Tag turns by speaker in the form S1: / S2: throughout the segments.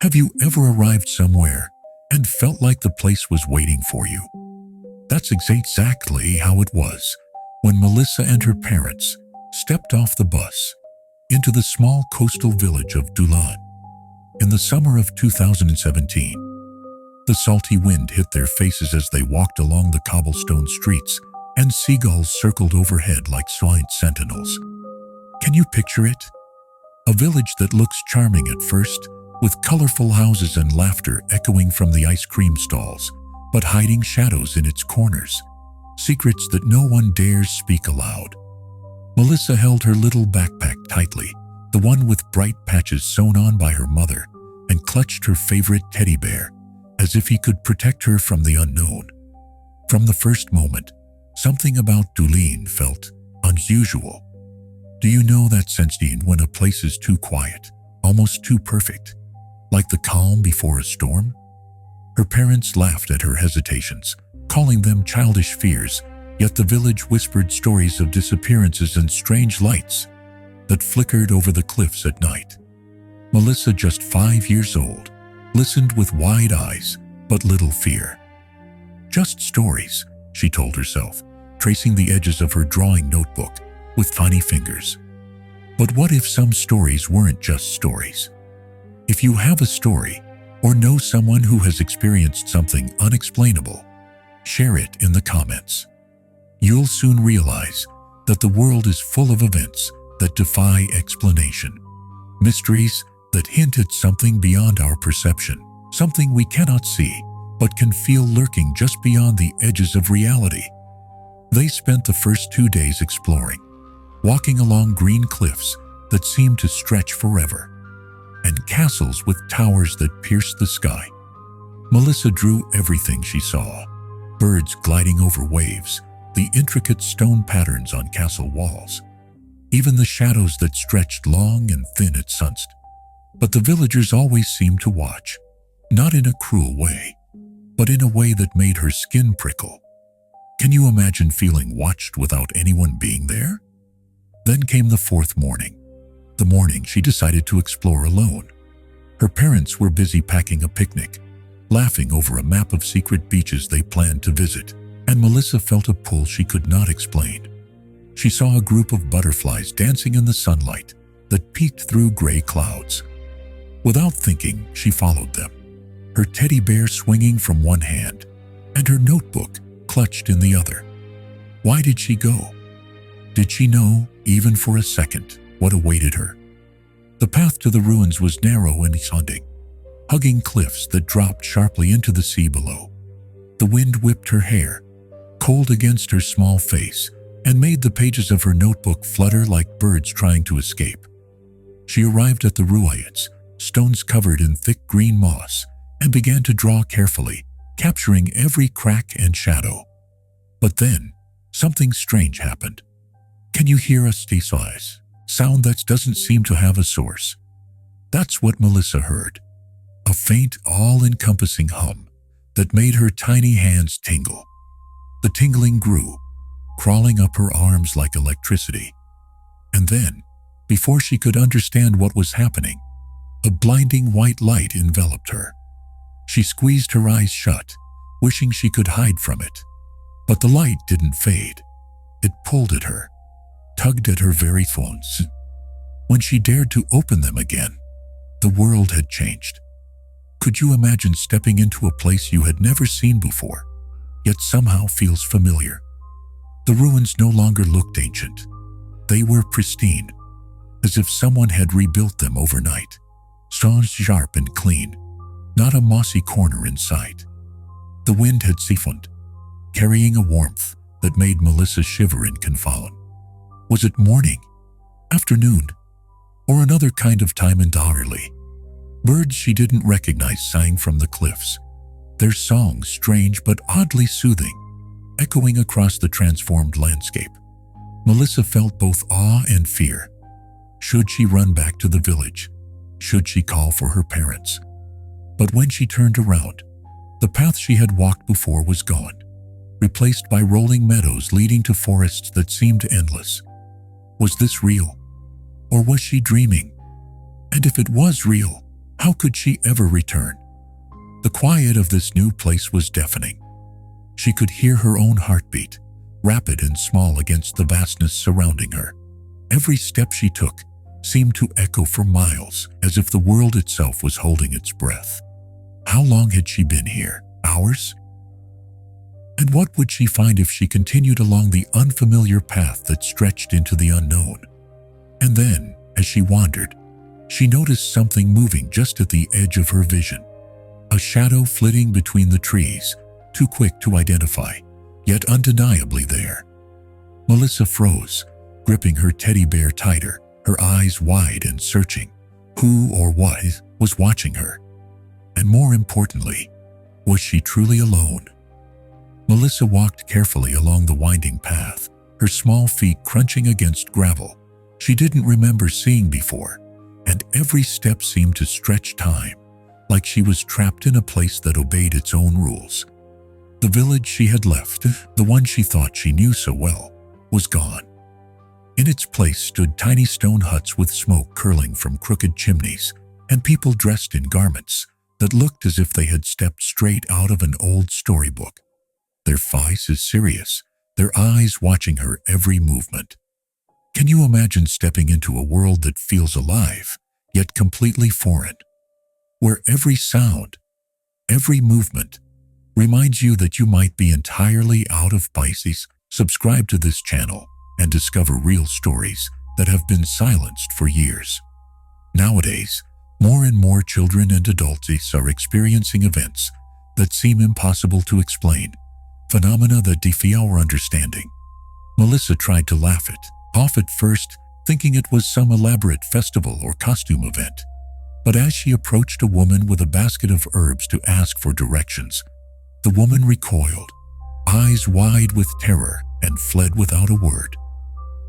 S1: Have you ever arrived somewhere and felt like the place was waiting for you? That's exactly how it was when Melissa and her parents stepped off the bus into the small coastal village of Dulan. In the summer of 2017, the salty wind hit their faces as they walked along the cobblestone streets, and seagulls circled overhead like giant sentinels. Can you picture it? A village that looks charming at first, with colorful houses and laughter echoing from the ice cream stalls, but hiding shadows in its corners, secrets that no one dares speak aloud. Melissa held her little backpack tightly, the one with bright patches sewn on by her mother, and clutched her favorite teddy bear, as if he could protect her from the unknown. From the first moment, something about Dulan felt unusual. Do you know that sensation when a place is too quiet, almost too perfect, like the calm before a storm? Her parents laughed at her hesitations, calling them childish fears, yet the village whispered stories of disappearances and strange lights that flickered over the cliffs at night. Melissa, just 5 years old, listened with wide eyes, but little fear. Just stories, she told herself, tracing the edges of her drawing notebook with tiny fingers. But what if some stories weren't just stories? If you have a story or know someone who has experienced something unexplainable, share it in the comments. You'll soon realize that the world is full of events that defy explanation, mysteries that hint at something beyond our perception, something we cannot see but can feel lurking just beyond the edges of reality. They spent the first 2 days exploring, walking along green cliffs that seemed to stretch forever, and castles with towers that pierced the sky. Melissa drew everything she saw: birds gliding over waves, the intricate stone patterns on castle walls, even the shadows that stretched long and thin at sunset. But the villagers always seemed to watch, not in a cruel way, but in a way that made her skin prickle. Can you imagine feeling watched without anyone being there? Then came the fourth morning, the morning she decided to explore alone. Her parents were busy packing a picnic, laughing over a map of secret beaches they planned to visit, and Melissa felt a pull she could not explain. She saw a group of butterflies dancing in the sunlight that peeked through gray clouds. Without thinking, she followed them, her teddy bear swinging from one hand and her notebook clutched in the other. Why did she go? Did she know, even for a second, what awaited her? The path to the ruins was narrow and haunting, hugging cliffs that dropped sharply into the sea below. The wind whipped her hair, cold against her small face, and made the pages of her notebook flutter like birds trying to escape. She arrived at the ruins, stones covered in thick green moss, and began to draw carefully, capturing every crack and shadow. But then, something strange happened. Can you hear a defies sound that doesn't seem to have a source? That's what Melissa heard. A faint, all-encompassing hum that made her tiny hands tingle. The tingling grew, crawling up her arms like electricity. And then, before she could understand what was happening, a blinding white light enveloped her. She squeezed her eyes shut, wishing she could hide from it. But the light didn't fade. It pulled at her, tugged at her very bones. When she dared to open them again, the world had changed. Could you imagine stepping into a place you had never seen before, yet somehow feels familiar? The ruins no longer looked ancient. They were pristine, as if someone had rebuilt them overnight. Stones sharp and clean, not a mossy corner in sight. The wind had siphoned, carrying a warmth that made Melissa shiver and confound. Was it morning, afternoon, or another kind of time entirely? Birds she didn't recognize sang from the cliffs, their songs strange but oddly soothing, echoing across the transformed landscape. Melissa felt both awe and fear. Should she run back to the village? Should she call for her parents? But when she turned around, the path she had walked before was gone, replaced by rolling meadows leading to forests that seemed endless. Was this real? Or was she dreaming? And if it was real, How could she ever return? The quiet of this new place was deafening. She could hear her own heartbeat, rapid and small against the vastness surrounding her. Every step she took seemed to echo for miles, as if the world itself was holding its breath. How long had she been here? Hours? And what would she find if she continued along the unfamiliar path that stretched into the unknown? And then, as she wandered, she noticed something moving just at the edge of her vision. A shadow flitting between the trees, too quick to identify, yet undeniably there. Melissa froze, gripping her teddy bear tighter, her eyes wide and searching. Who or what was watching her? And more importantly, was she truly alone? Melissa walked carefully along the winding path, her small feet crunching against gravel she didn't remember seeing before, and every step seemed to stretch time, like she was trapped in a place that obeyed its own rules. The village she had left, the one she thought she knew so well, was gone. In its place stood tiny stone huts with smoke curling from crooked chimneys and people dressed in garments that looked as if they had stepped straight out of an old storybook. Their face is serious, their eyes watching her every movement. Can you imagine stepping into a world that feels alive, yet completely foreign? Where every sound, every movement, reminds you that you might be entirely out of Pisces? Subscribe to this channel and discover real stories that have been silenced for years. Nowadays, more and more children and adults are experiencing events that seem impossible to explain, phenomena that defy our understanding. Melissa tried to laugh it off at first, thinking it was some elaborate festival or costume event. But as she approached a woman with a basket of herbs to ask for directions, the woman recoiled, eyes wide with terror, and fled without a word.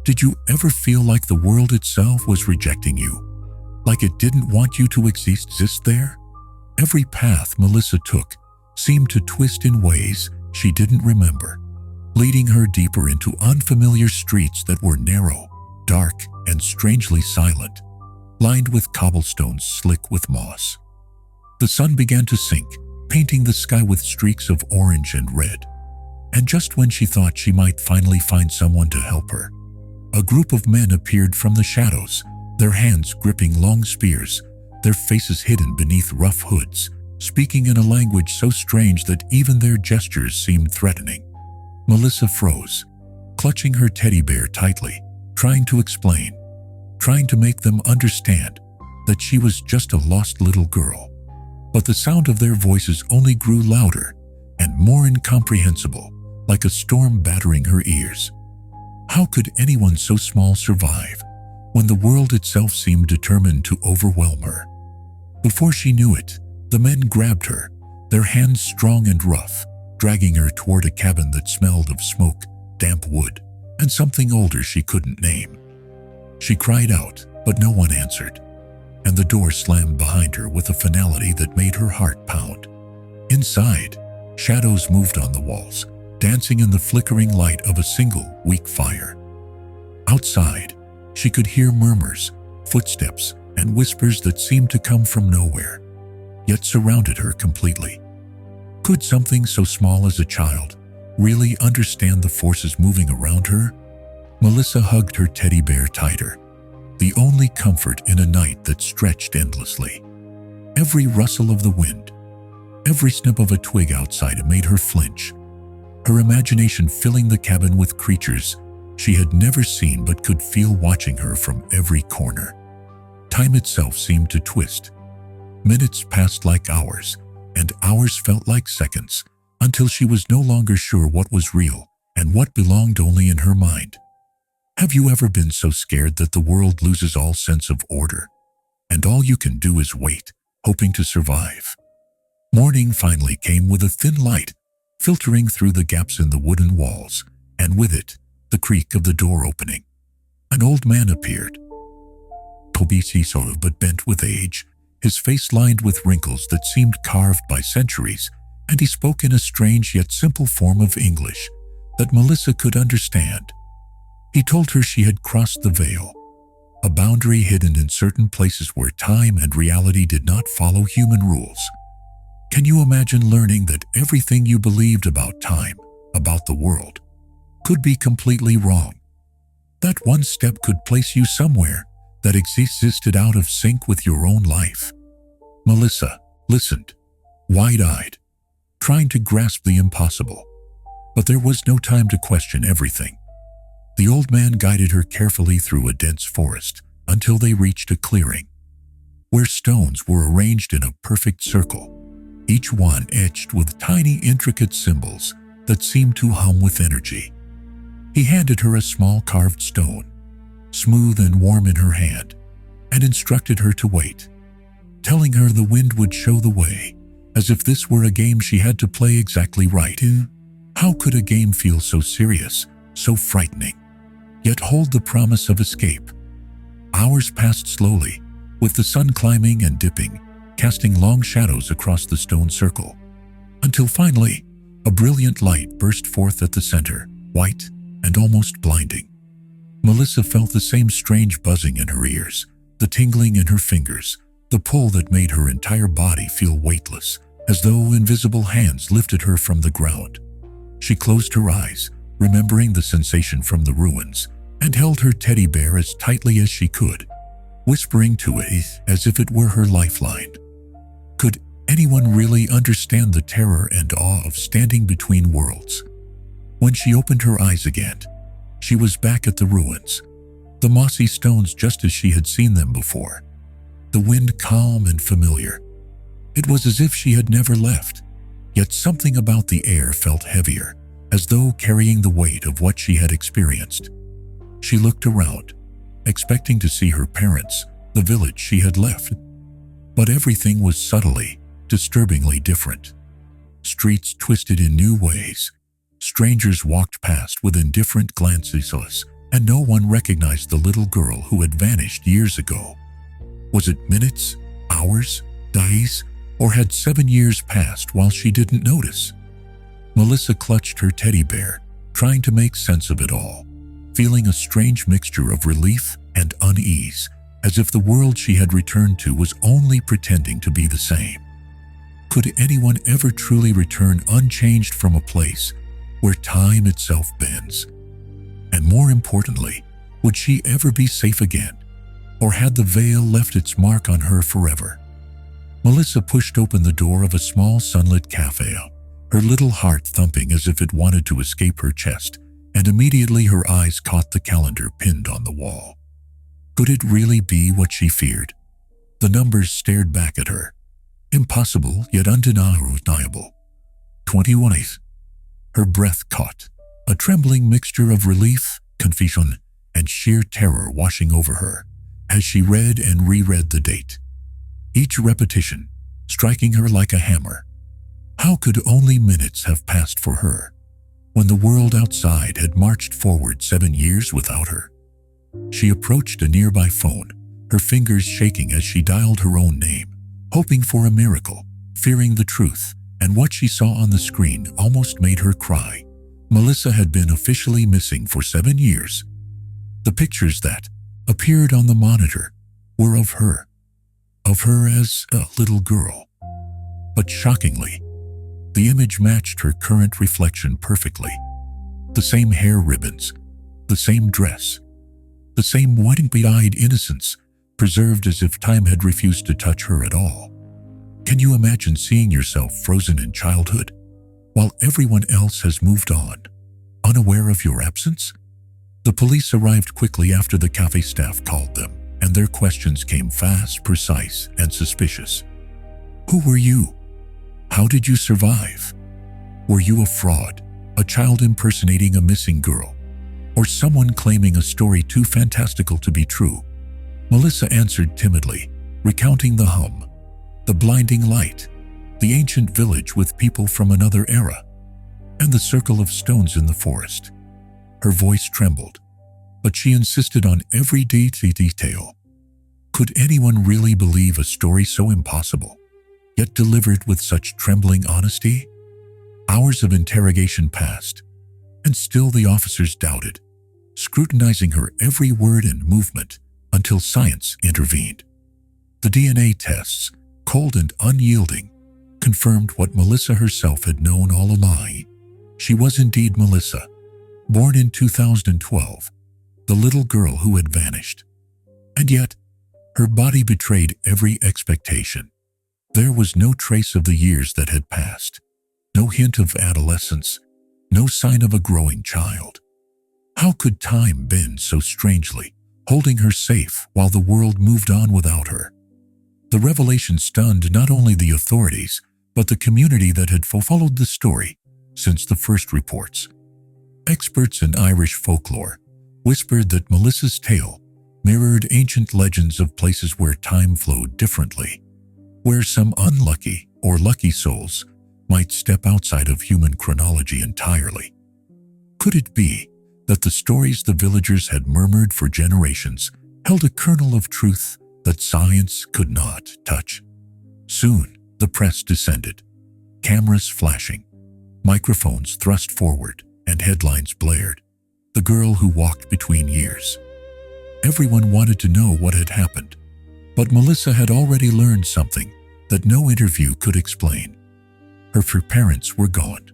S1: Did you ever feel like the world itself was rejecting you? Like it didn't want you to exist there? Every path Melissa took seemed to twist in ways she didn't remember, leading her deeper into unfamiliar streets that were narrow, dark, and strangely silent, lined with cobblestones slick with moss. The sun began to sink, painting the sky with streaks of orange and red. And just when she thought she might finally find someone to help her, a group of men appeared from the shadows, their hands gripping long spears, their faces hidden beneath rough hoods, speaking in a language so strange that even their gestures seemed threatening. Melissa froze, clutching her teddy bear tightly, trying to explain, trying to make them understand that she was just a lost little girl. But the sound of their voices only grew louder and more incomprehensible, like a storm battering her ears. How could anyone so small survive when the world itself seemed determined to overwhelm her? Before she knew it, the men grabbed her, their hands strong and rough, dragging her toward a cabin that smelled of smoke, damp wood, and something older she couldn't name. She cried out, but no one answered, and the door slammed behind her with a finality that made her heart pound. Inside, shadows moved on the walls, dancing in the flickering light of a single, weak fire. Outside, she could hear murmurs, footsteps, and whispers that seemed to come from nowhere, yet surrounded her completely. Could something so small as a child really understand the forces moving around her? Melissa hugged her teddy bear tighter, the only comfort in a night that stretched endlessly. Every rustle of the wind, every snip of a twig outside made her flinch, her imagination filling the cabin with creatures she had never seen but could feel watching her from every corner. Time itself seemed to twist. Minutes passed like hours, and hours felt like seconds, until she was no longer sure what was real and what belonged only in her mind. Have you ever been so scared that the world loses all sense of order, and all you can do is wait, hoping to survive? Morning finally came with a thin light, filtering through the gaps in the wooden walls, and with it, the creak of the door opening. An old man appeared, obese sort of but bent with age, his face lined with wrinkles that seemed carved by centuries, and he spoke in a strange yet simple form of English that Melissa could understand. He told her she had crossed the veil, a boundary hidden in certain places where time and reality did not follow human rules. Can you imagine learning that everything you believed about time, about the world, could be completely wrong? That one step could place you somewhere that existed out of sync with your own life. Melissa listened, wide-eyed, trying to grasp the impossible. But there was no time to question everything. The old man guided her carefully through a dense forest until they reached a clearing, where stones were arranged in a perfect circle, each one etched with tiny, intricate symbols that seemed to hum with energy. He handed her a small carved stone, smooth and warm in her hand, and instructed her to wait, telling her the wind would show the way, as if this were a game she had to play exactly right. How could a game feel so serious, so frightening, yet hold the promise of escape? Hours passed slowly, with the sun climbing and dipping, casting long shadows across the stone circle, until finally, a brilliant light burst forth at the center, white and almost blinding. Melissa felt the same strange buzzing in her ears, the tingling in her fingers, the pull that made her entire body feel weightless, as though invisible hands lifted her from the ground. She closed her eyes, remembering the sensation from the ruins, and held her teddy bear as tightly as she could, whispering to it as if it were her lifeline. Could anyone really understand the terror and awe of standing between worlds? When she opened her eyes again, she was back at the ruins, the mossy stones just as she had seen them before, the wind calm and familiar. It was as if she had never left, yet something about the air felt heavier, as though carrying the weight of what she had experienced. She looked around, expecting to see her parents, the village she had left. But everything was subtly, disturbingly different. Streets twisted in new ways. Strangers walked past with indifferent glances, and no one recognized the little girl who had vanished years ago. Was it minutes, hours, days, or had 7 years passed while she didn't notice? Melissa clutched her teddy bear, trying to make sense of it all, feeling a strange mixture of relief and unease, as if the world she had returned to was only pretending to be the same. Could anyone ever truly return unchanged from a place where time itself bends? And more importantly, would she ever be safe again? Or had the veil left its mark on her forever? Melissa pushed open the door of a small sunlit cafe, her little heart thumping as if it wanted to escape her chest, and immediately her eyes caught the calendar pinned on the wall. Could it really be what she feared? The numbers stared back at her. Impossible, yet undeniable. 21. Her breath caught, a trembling mixture of relief, confusion, and sheer terror washing over her as she read and reread the date. Each repetition striking her like a hammer. How could only minutes have passed for her, when the world outside had marched forward 7 years without her? She approached a nearby phone, her fingers shaking as she dialed her own name, hoping for a miracle, fearing the truth, and what she saw on the screen almost made her cry. Melissa had been officially missing for 7 years. The pictures that appeared on the monitor were of her as a little girl. But shockingly, the image matched her current reflection perfectly. The same hair ribbons, the same dress, the same wide-eyed innocence, preserved as if time had refused to touch her at all. Can you imagine seeing yourself frozen in childhood, while everyone else has moved on, unaware of your absence? The police arrived quickly after the cafe staff called them, and their questions came fast, precise, and suspicious. Who were you? How did you survive? Were you a fraud, a child impersonating a missing girl, or someone claiming a story too fantastical to be true? Melissa answered timidly, recounting the hum, the blinding light, the ancient village with people from another era, and the circle of stones in the forest. Her voice trembled, but she insisted on every detail. Could anyone really believe a story so impossible, yet delivered with such trembling honesty? Hours of interrogation passed, and still the officers doubted, scrutinizing her every word and movement until science intervened. The DNA tests, cold and unyielding, confirmed what Melissa herself had known all along. She was indeed Melissa, born in 2012, the little girl who had vanished. And yet, her body betrayed every expectation. There was no trace of the years that had passed, no hint of adolescence, no sign of a growing child. How could time bend so strangely, holding her safe while the world moved on without her? The revelation stunned not only the authorities, but the community that had followed the story since the first reports. Experts in Irish folklore whispered that Melissa's tale mirrored ancient legends of places where time flowed differently, where some unlucky or lucky souls might step outside of human chronology entirely. Could it be that the stories the villagers had murmured for generations held a kernel of truth that science could not touch? Soon, the press descended, cameras flashing, microphones thrust forward, and headlines blared. The girl who walked between years. Everyone wanted to know what had happened, but Melissa had already learned something that no interview could explain. Her parents were gone.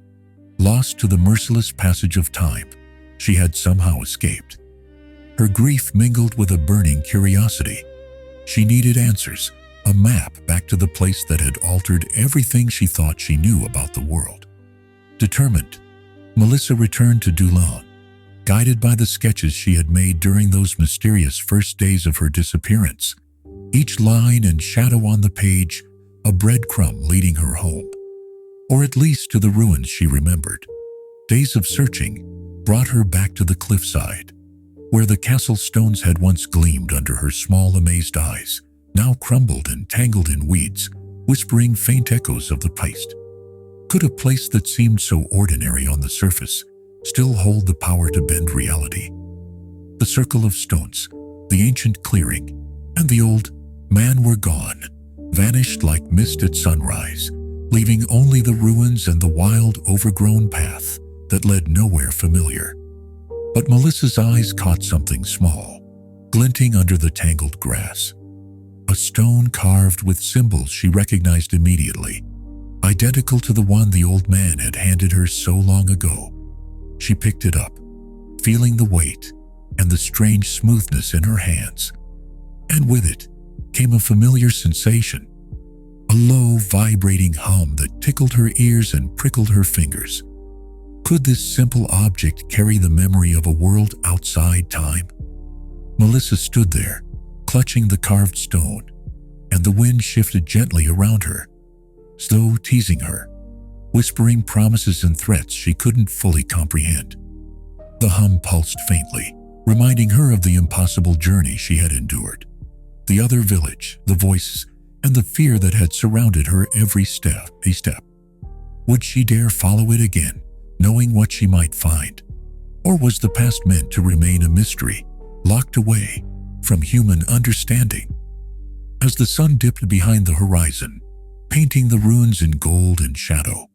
S1: Lost to the merciless passage of time, she had somehow escaped. Her grief mingled with a burning curiosity. She needed answers, a map back to the place that had altered everything she thought she knew about the world. Determined, Melissa returned to Doulon, guided by the sketches she had made during those mysterious first days of her disappearance. Each line and shadow on the page, a breadcrumb leading her home, or at least to the ruins she remembered. Days of searching brought her back to the cliffside, where the castle stones had once gleamed under her small, amazed eyes, now crumbled and tangled in weeds, whispering faint echoes of the past. Could a place that seemed so ordinary on the surface still hold the power to bend reality? The circle of stones, the ancient clearing, and the old man were gone, vanished like mist at sunrise, leaving only the ruins and the wild, overgrown path that led nowhere familiar. But Melissa's eyes caught something small, glinting under the tangled grass. A stone carved with symbols she recognized immediately, identical to the one the old man had handed her so long ago. She picked it up, feeling the weight and the strange smoothness in her hands. And with it came a familiar sensation, a low, vibrating hum that tickled her ears and prickled her fingers. Could this simple object carry the memory of a world outside time? Melissa stood there, clutching the carved stone, and the wind shifted gently around her, slow teasing her, whispering promises and threats she couldn't fully comprehend. The hum pulsed faintly, reminding her of the impossible journey she had endured, the other village, the voices, and the fear that had surrounded her every step. Would she dare follow it again, knowing what she might find? Or was the past meant to remain a mystery, locked away from human understanding? As the sun dipped behind the horizon, painting the ruins in gold and shadow,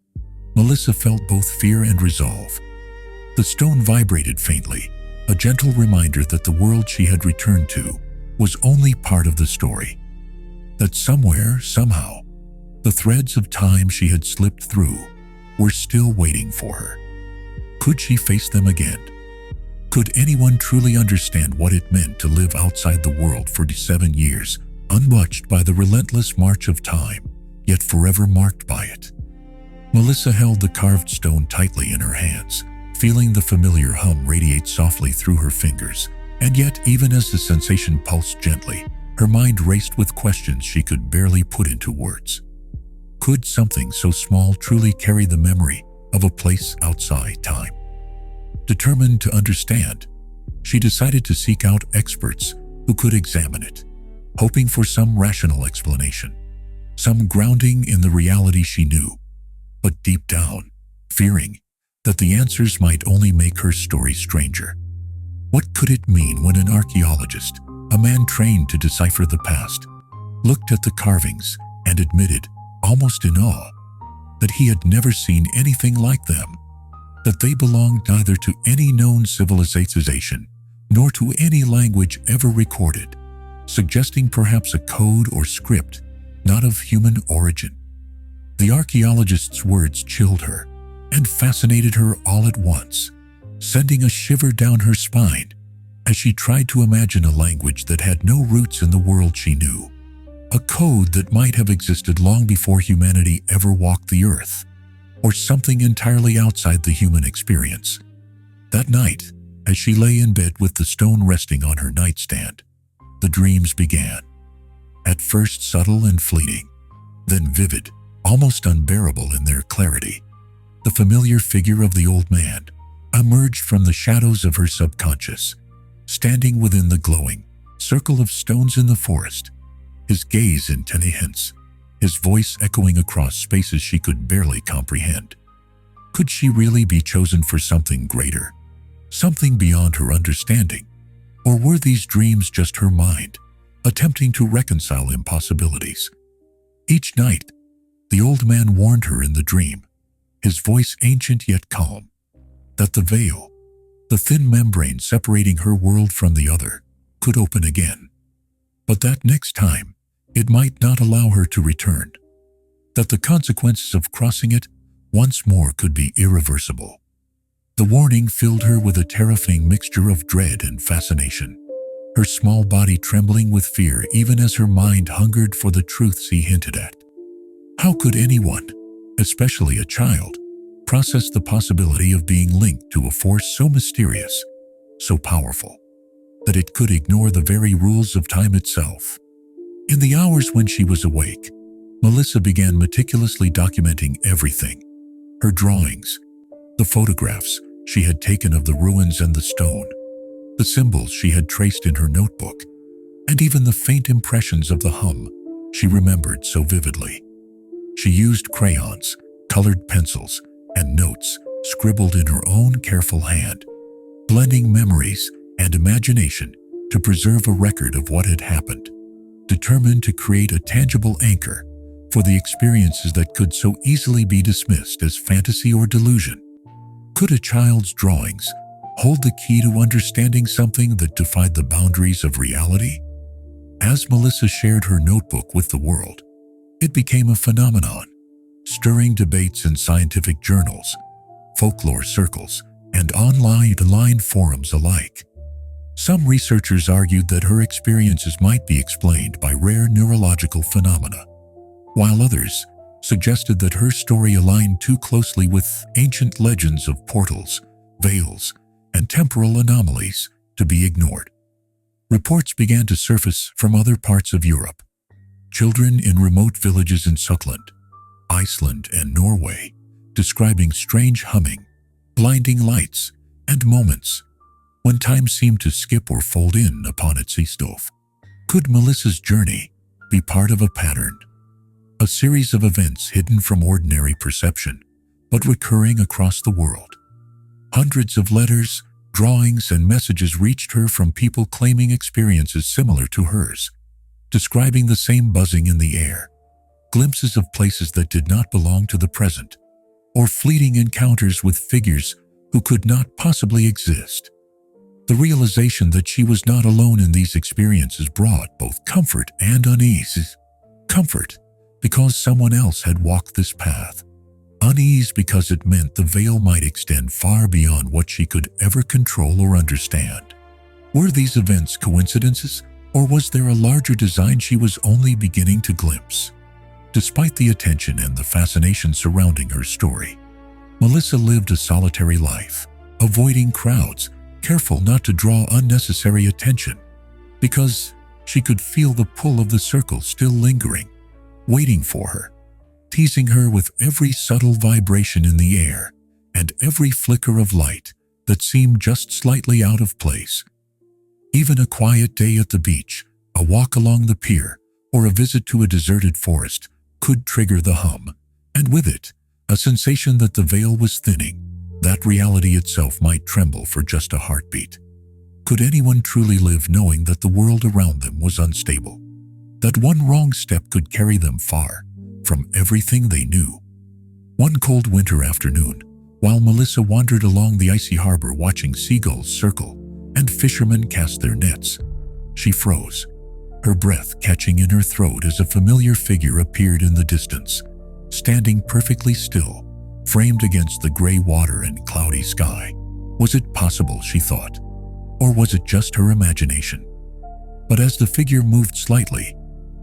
S1: Melissa felt both fear and resolve. The stone vibrated faintly, a gentle reminder that the world she had returned to was only part of the story. That somewhere, somehow, the threads of time she had slipped through were still waiting for her. Could she face them again? Could anyone truly understand what it meant to live outside the world for 7 years, unwatched by the relentless march of time, yet forever marked by it? Melissa held the carved stone tightly in her hands, feeling the familiar hum radiate softly through her fingers. And yet, even as the sensation pulsed gently, her mind raced with questions she could barely put into words. Could something so small truly carry the memory of a place outside time? Determined to understand, she decided to seek out experts who could examine it, hoping for some rational explanation, some grounding in the reality she knew, but deep down, fearing that the answers might only make her story stranger. What could it mean when an archaeologist, a man trained to decipher the past, looked at the carvings and admitted, almost in awe, that he had never seen anything like them, that they belonged neither to any known civilization nor to any language ever recorded, suggesting perhaps a code or script not of human origin. The archaeologist's words chilled her and fascinated her all at once, sending a shiver down her spine as she tried to imagine a language that had no roots in the world she knew, a code that might have existed long before humanity ever walked the earth, or something entirely outside the human experience. That night, as she lay in bed with the stone resting on her nightstand, the dreams began. At first subtle and fleeting, then vivid, almost unbearable in their clarity. The familiar figure of the old man emerged from the shadows of her subconscious, standing within the glowing circle of stones in the forest, his gaze intense, his voice echoing across spaces she could barely comprehend. Could she really be chosen for something greater, something beyond her understanding? Or were these dreams just her mind, attempting to reconcile impossibilities? Each night, the old man warned her in the dream, his voice ancient yet calm, that the veil, the thin membrane separating her world from the other, could open again. But that next time, it might not allow her to return, that the consequences of crossing it once more could be irreversible. The warning filled her with a terrifying mixture of dread and fascination, her small body trembling with fear even as her mind hungered for the truths he hinted at. How could anyone, especially a child, process the possibility of being linked to a force so mysterious, so powerful, that it could ignore the very rules of time itself? In the hours when she was awake, Melissa began meticulously documenting everything: her drawings, the photographs she had taken of the ruins and the stone, the symbols she had traced in her notebook, and even the faint impressions of the hum she remembered so vividly. She used crayons, colored pencils, and notes scribbled in her own careful hand, blending memories and imagination to preserve a record of what had happened, determined to create a tangible anchor for the experiences that could so easily be dismissed as fantasy or delusion. Could a child's drawings hold the key to understanding something that defied the boundaries of reality? As Melissa shared her notebook with the world, it became a phenomenon, stirring debates in scientific journals, folklore circles, and online forums alike. Some researchers argued that her experiences might be explained by rare neurological phenomena, while others suggested that her story aligned too closely with ancient legends of portals, veils, and temporal anomalies to be ignored. Reports began to surface from other parts of Europe. Children in remote villages in Scotland, Iceland, and Norway describing strange humming, blinding lights, and moments when time seemed to skip or fold in upon itself. Could Melissa's journey be part of a pattern? A series of events hidden from ordinary perception, but recurring across the world. Hundreds of letters, drawings, and messages reached her from people claiming experiences similar to hers, describing the same buzzing in the air, glimpses of places that did not belong to the present, or fleeting encounters with figures who could not possibly exist. The realization that she was not alone in these experiences brought both comfort and unease. Comfort, because someone else had walked this path. Unease, because it meant the veil might extend far beyond what she could ever control or understand. Were these events coincidences, or was there a larger design she was only beginning to glimpse? Despite the attention and the fascination surrounding her story, Melissa lived a solitary life, avoiding crowds, careful not to draw unnecessary attention, because she could feel the pull of the circle still lingering, waiting for her, teasing her with every subtle vibration in the air and every flicker of light that seemed just slightly out of place. Even a quiet day at the beach, a walk along the pier, or a visit to a deserted forest could trigger the hum, and with it, a sensation that the veil was thinning, that reality itself might tremble for just a heartbeat. Could anyone truly live knowing that the world around them was unstable, that one wrong step could carry them far from everything they knew? One cold winter afternoon, while Melissa wandered along the icy harbor watching seagulls circle and fishermen cast their nets, she froze, her breath catching in her throat as a familiar figure appeared in the distance, standing perfectly still, framed against the gray water and cloudy sky. Was it possible, she thought, or was it just her imagination? But as the figure moved slightly,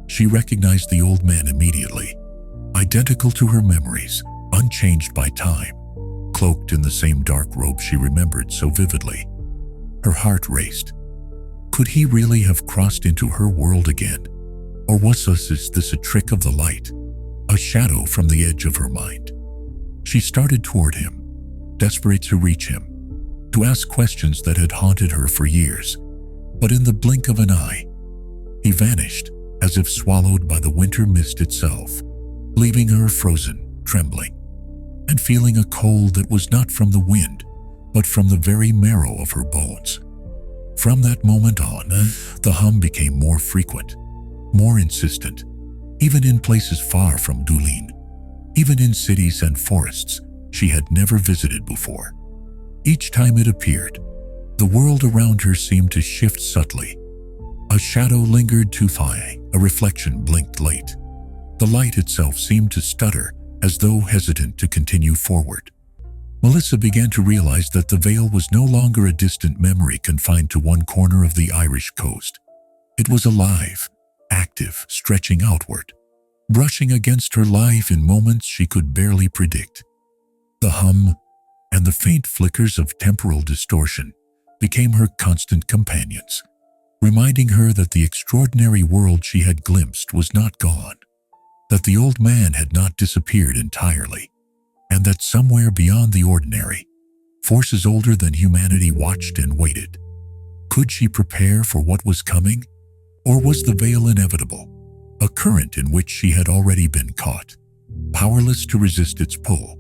S1: she recognized the old man immediately, identical to her memories, unchanged by time, cloaked in the same dark robe she remembered so vividly. Her heart raced. Could he really have crossed into her world again? Or was this a trick of the light, a shadow from the edge of her mind? She started toward him, desperate to reach him, to ask questions that had haunted her for years. But in the blink of an eye, he vanished, as if swallowed by the winter mist itself, leaving her frozen, trembling, and feeling a cold that was not from the wind, but from the very marrow of her bones. From that moment on, the hum became more frequent, more insistent, even in places far from Dulin, even in cities and forests she had never visited before. Each time it appeared, the world around her seemed to shift subtly. A shadow lingered too high, a reflection blinked late. The light itself seemed to stutter, as though hesitant to continue forward. Melissa began to realize that the veil was no longer a distant memory confined to one corner of the Irish coast. It was alive, active, stretching outward, brushing against her life in moments she could barely predict. The hum and the faint flickers of temporal distortion became her constant companions, reminding her that the extraordinary world she had glimpsed was not gone, that the old man had not disappeared entirely, and that somewhere beyond the ordinary, forces older than humanity watched and waited. Could she prepare for what was coming? Or was the veil inevitable, a current in which she had already been caught, powerless to resist its pull?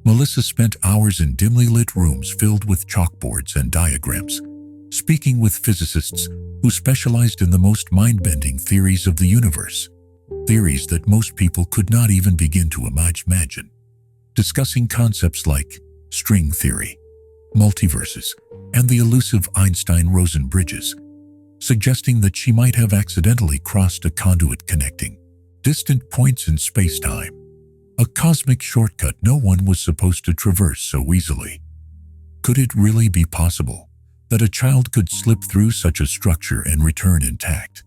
S1: Melissa spent hours in dimly lit rooms filled with chalkboards and diagrams, speaking with physicists who specialized in the most mind-bending theories of the universe, theories that most people could not even begin to imagine, discussing concepts like string theory, multiverses, and the elusive Einstein-Rosen bridges, suggesting that she might have accidentally crossed a conduit connecting distant points in space-time, a cosmic shortcut no one was supposed to traverse so easily. Could it really be possible that a child could slip through such a structure and return intact,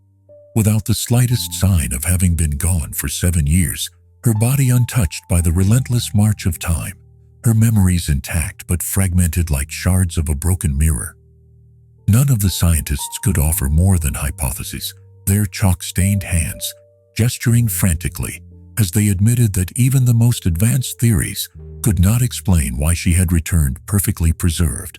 S1: without the slightest sign of having been gone for 7 years, her body untouched by the relentless march of time, her memories intact but fragmented like shards of a broken mirror? None of the scientists could offer more than hypotheses, their chalk-stained hands gesturing frantically as they admitted that even the most advanced theories could not explain why she had returned perfectly preserved,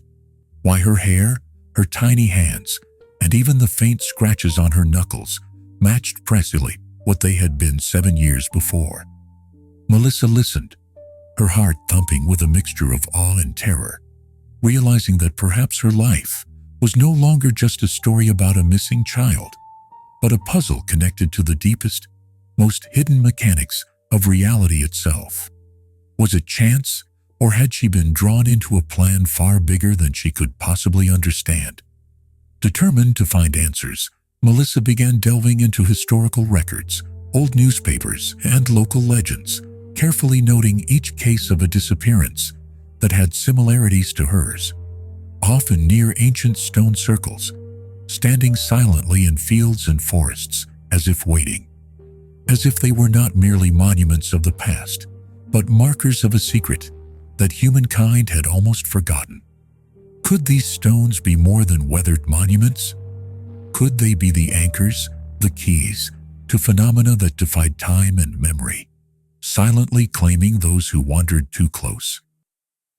S1: why her hair, her tiny hands, and even the faint scratches on her knuckles matched precisely what they had been 7 years before. Melissa listened, her heart thumping with a mixture of awe and terror, realizing that perhaps her life was no longer just a story about a missing child, but a puzzle connected to the deepest, most hidden mechanics of reality itself. Was it chance, or had she been drawn into a plan far bigger than she could possibly understand? Determined to find answers, Melissa began delving into historical records, old newspapers, and local legends, carefully noting each case of a disappearance that had similarities to hers, often near ancient stone circles, standing silently in fields and forests as if waiting, as if they were not merely monuments of the past, but markers of a secret that humankind had almost forgotten. Could these stones be more than weathered monuments? Could they be the anchors, the keys, to phenomena that defied time and memory, silently claiming those who wandered too close?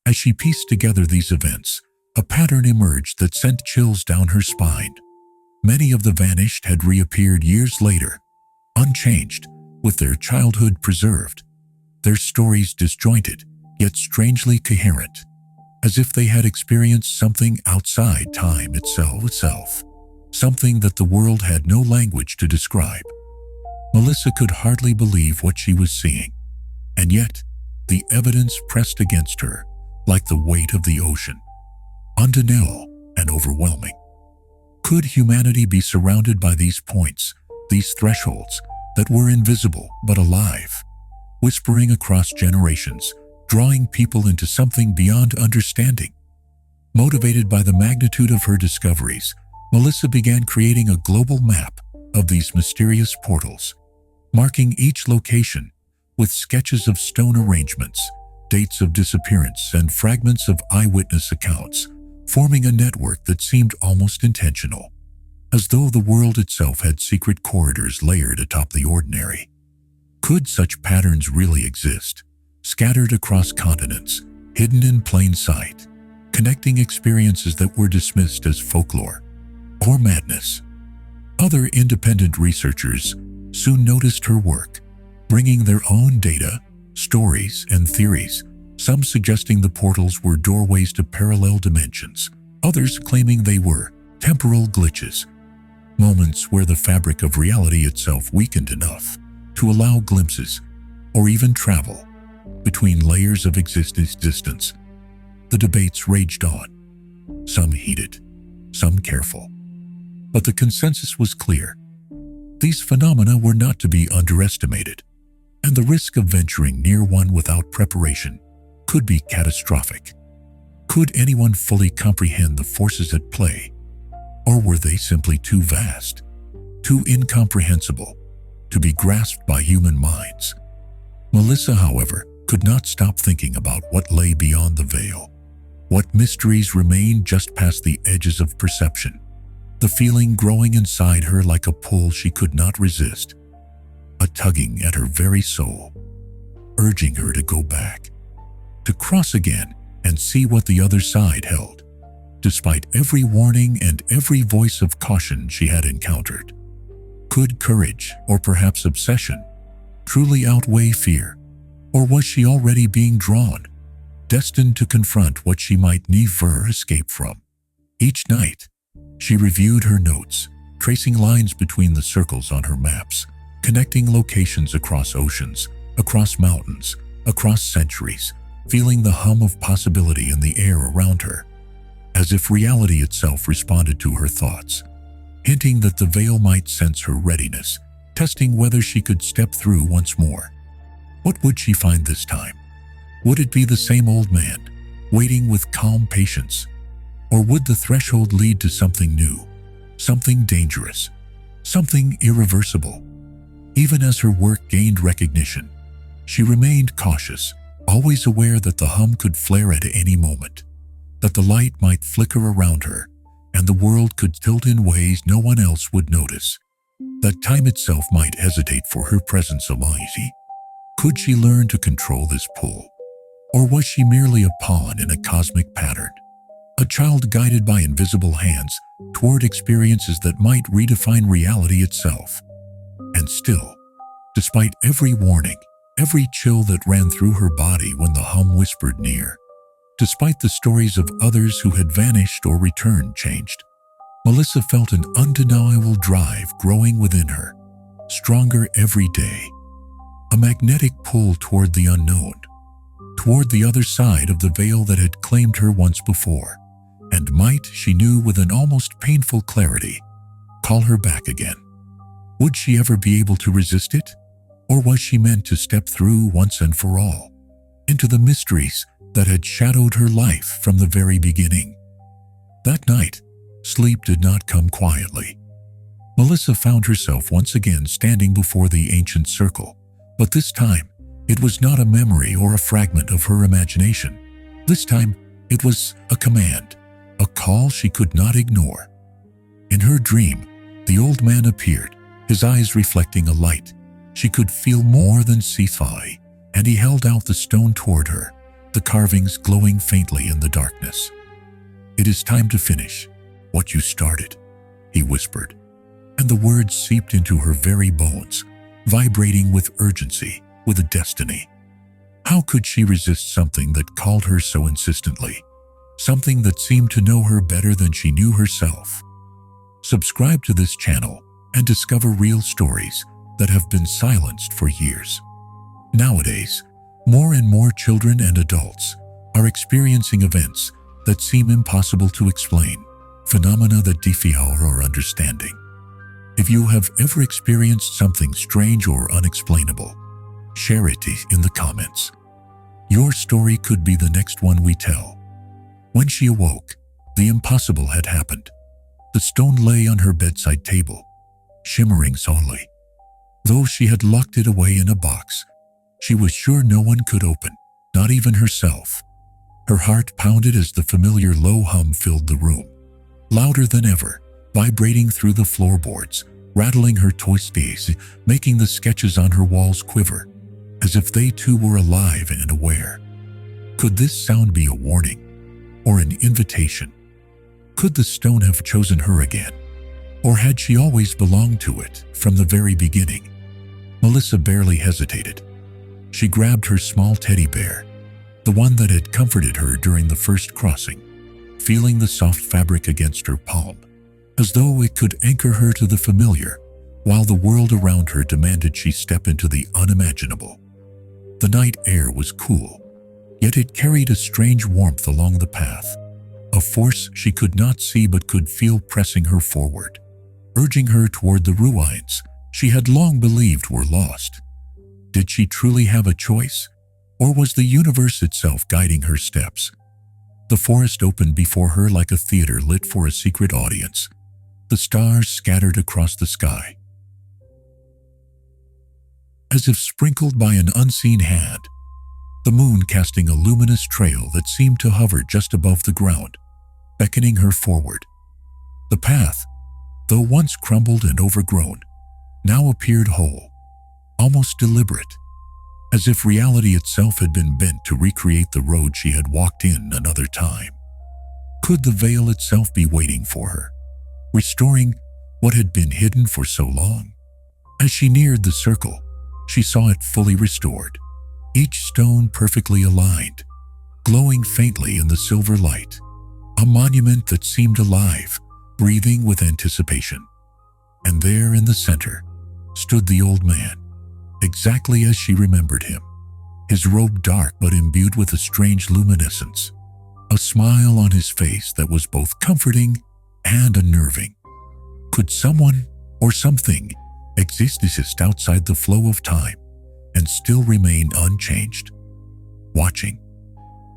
S1: As she pieced together these events, a pattern emerged that sent chills down her spine. Many of the vanished had reappeared years later, unchanged, with their childhood preserved, their stories disjointed, yet strangely coherent, as if they had experienced something outside time itself, something that the world had no language to describe. Melissa could hardly believe what she was seeing, and yet the evidence pressed against her like the weight of the ocean, undeniable and overwhelming. Could humanity be surrounded by these points, these thresholds that were invisible but alive, whispering across generations, drawing people into something beyond understanding? Motivated by the magnitude of her discoveries, Melissa began creating a global map of these mysterious portals, marking each location with sketches of stone arrangements, dates of disappearance, and fragments of eyewitness accounts, forming a network that seemed almost intentional, as though the world itself had secret corridors layered atop the ordinary. Could such patterns really exist, scattered across continents, hidden in plain sight, connecting experiences that were dismissed as folklore or madness? Other independent researchers soon noticed her work, bringing their own data, stories, and theories, some suggesting the portals were doorways to parallel dimensions, others claiming they were temporal glitches, moments where the fabric of reality itself weakened enough to allow glimpses or even travel between layers of existence. The debates raged on, some heated, some careful. But the consensus was clear. These phenomena were not to be underestimated, and the risk of venturing near one without preparation could be catastrophic. Could anyone fully comprehend the forces at play? Or were they simply too vast, too incomprehensible to be grasped by human minds? Melissa, however, could not stop thinking about what lay beyond the veil, what mysteries remained just past the edges of perception, the feeling growing inside her like a pull she could not resist, a tugging at her very soul, urging her to go back, to cross again and see what the other side held, despite every warning and every voice of caution she had encountered. Could courage, or perhaps obsession, truly outweigh fear? Or was she already being drawn, destined to confront what she might never escape from? Each night, she reviewed her notes, tracing lines between the circles on her maps, connecting locations across oceans, across mountains, across centuries, feeling the hum of possibility in the air around her, as if reality itself responded to her thoughts, hinting that the veil might sense her readiness, testing whether she could step through once more. What would she find this time? Would it be the same old man, waiting with calm patience? Or would the threshold lead to something new, something dangerous, something irreversible? Even as her work gained recognition, she remained cautious, always aware that the hum could flare at any moment, that the light might flicker around her, and the world could tilt in ways no one else would notice, that time itself might hesitate for her presence uneasy. Could she learn to control this pull? Or was she merely a pawn in a cosmic pattern, a child guided by invisible hands toward experiences that might redefine reality itself? And still, despite every warning, every chill that ran through her body when the hum whispered near, despite the stories of others who had vanished or returned changed, Melissa felt an undeniable drive growing within her, stronger every day. A magnetic pull toward the unknown, toward the other side of the veil that had claimed her once before, and might, she knew with an almost painful clarity, call her back again. Would she ever be able to resist it? Or was she meant to step through once and for all into the mysteries that had shadowed her life from the very beginning? That night, sleep did not come quietly. Melissa found herself once again standing before the ancient circle, but this time, it was not a memory or a fragment of her imagination. This time, it was a command, a call she could not ignore. In her dream, the old man appeared, his eyes reflecting a light she could feel more than see, and he held out the stone toward her, the carvings glowing faintly in the darkness. "It is time to finish what you started," he whispered, and the words seeped into her very bones, vibrating with urgency, with a destiny. How could she resist something that called her so insistently, something that seemed to know her better than she knew herself? Subscribe to this channel and discover real stories that have been silenced for years. Nowadays, more and more children and adults are experiencing events that seem impossible to explain, phenomena that defy our understanding. If you have ever experienced something strange or unexplainable, share it in the comments. Your story could be the next one we tell. When she awoke, the impossible had happened. The stone lay on her bedside table, shimmering softly. Though she had locked it away in a box, she was sure no one could open, not even herself. Her heart pounded as the familiar low hum filled the room, louder than ever, vibrating through the floorboards, rattling her toy space, making the sketches on her walls quiver, as if they too were alive and aware. Could this sound be a warning or an invitation? Could the stone have chosen her again? Or had she always belonged to it from the very beginning? Melissa barely hesitated. She grabbed her small teddy bear, the one that had comforted her during the first crossing, feeling the soft fabric against her palm, as though it could anchor her to the familiar, while the world around her demanded she step into the unimaginable. The night air was cool, yet it carried a strange warmth along the path, a force she could not see but could feel pressing her forward, urging her toward the ruins she had long believed were lost. Did she truly have a choice, or was the universe itself guiding her steps? The forest opened before her like a theater lit for a secret audience, the stars scattered across the sky. As if sprinkled by an unseen hand, the moon casting a luminous trail that seemed to hover just above the ground, beckoning her forward. The path, though once crumbled and overgrown, now appeared whole, almost deliberate, as if reality itself had been bent to recreate the road she had walked in another time. Could the veil itself be waiting for her, restoring what had been hidden for so long? As she neared the circle, she saw it fully restored, each stone perfectly aligned, glowing faintly in the silver light, a monument that seemed alive, breathing with anticipation. And there in the center stood the old man, exactly as she remembered him, his robe dark but imbued with a strange luminescence, a smile on his face that was both comforting and unnerving. Could someone or something exist just outside the flow of time and still remain unchanged, watching,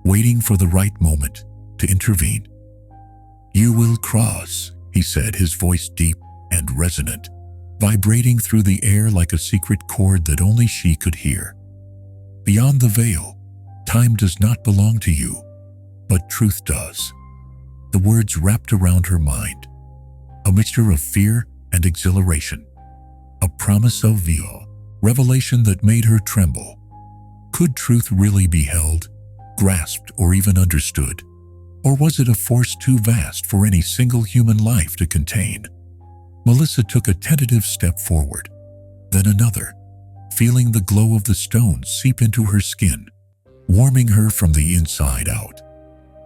S1: waiting for the right moment to intervene? "You will cross," he said, his voice deep and resonant, vibrating through the air like a secret chord that only she could hear. "Beyond the veil, time does not belong to you, but truth does." The words wrapped around her mind, a mixture of fear and exhilaration, a promise of revelation that made her tremble. Could truth really be held, grasped, or even understood? Or was it a force too vast for any single human life to contain? Melissa took a tentative step forward, then another, feeling the glow of the stones seep into her skin, warming her from the inside out,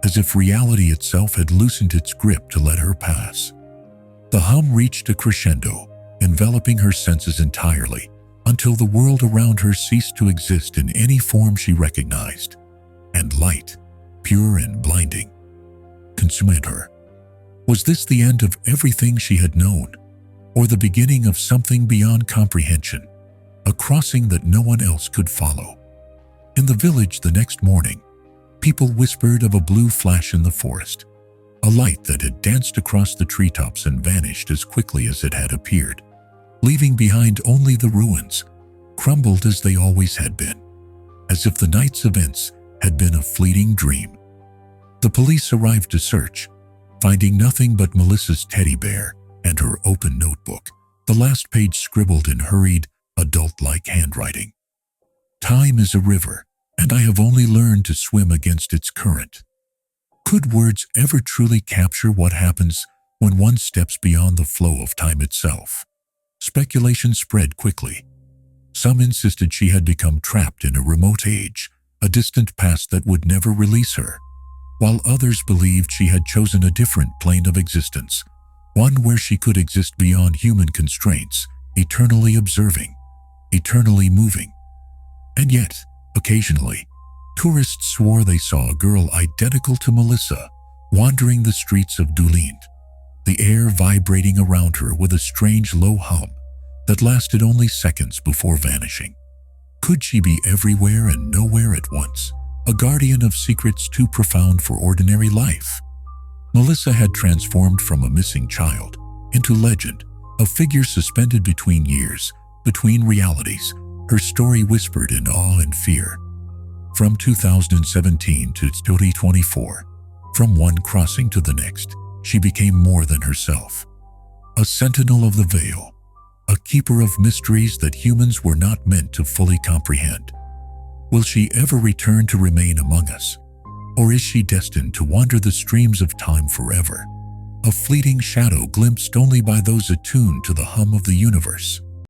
S1: as if reality itself had loosened its grip to let her pass. The hum reached a crescendo, enveloping her senses entirely, until the world around her ceased to exist in any form she recognized, and light, pure and blinding, consumed her. Was this the end of everything she had known, or the beginning of something beyond comprehension, a crossing that no one else could follow? In the village the next morning, people whispered of a blue flash in the forest, a light that had danced across the treetops and vanished as quickly as it had appeared, leaving behind only the ruins, crumbled as they always had been, as if the night's events had been a fleeting dream. The police arrived to search, finding nothing but Melissa's teddy bear and her open notebook, the last page scribbled in hurried, adult-like handwriting. "Time is a river, and I have only learned to swim against its current." Could words ever truly capture what happens when one steps beyond the flow of time itself? Speculation spread quickly. Some insisted she had become trapped in a remote age, a distant past that would never release her, while others believed she had chosen a different plane of existence, one where she could exist beyond human constraints, eternally observing, eternally moving. And yet, occasionally, tourists swore they saw a girl identical to Melissa wandering the streets of Dulin, the air vibrating around her with a strange low hum that lasted only seconds before vanishing. Could she be everywhere and nowhere at once, a guardian of secrets too profound for ordinary life? Melissa had transformed from a missing child into legend, a figure suspended between years, between realities, her story whispered in awe and fear. From 2017 to 2024, from one crossing to the next, she became more than herself. A sentinel of the veil, a keeper of mysteries that humans were not meant to fully comprehend. Will she ever return to remain among us? Or is she destined to wander the streams of time forever, a fleeting shadow glimpsed only by those attuned to the hum of the universe?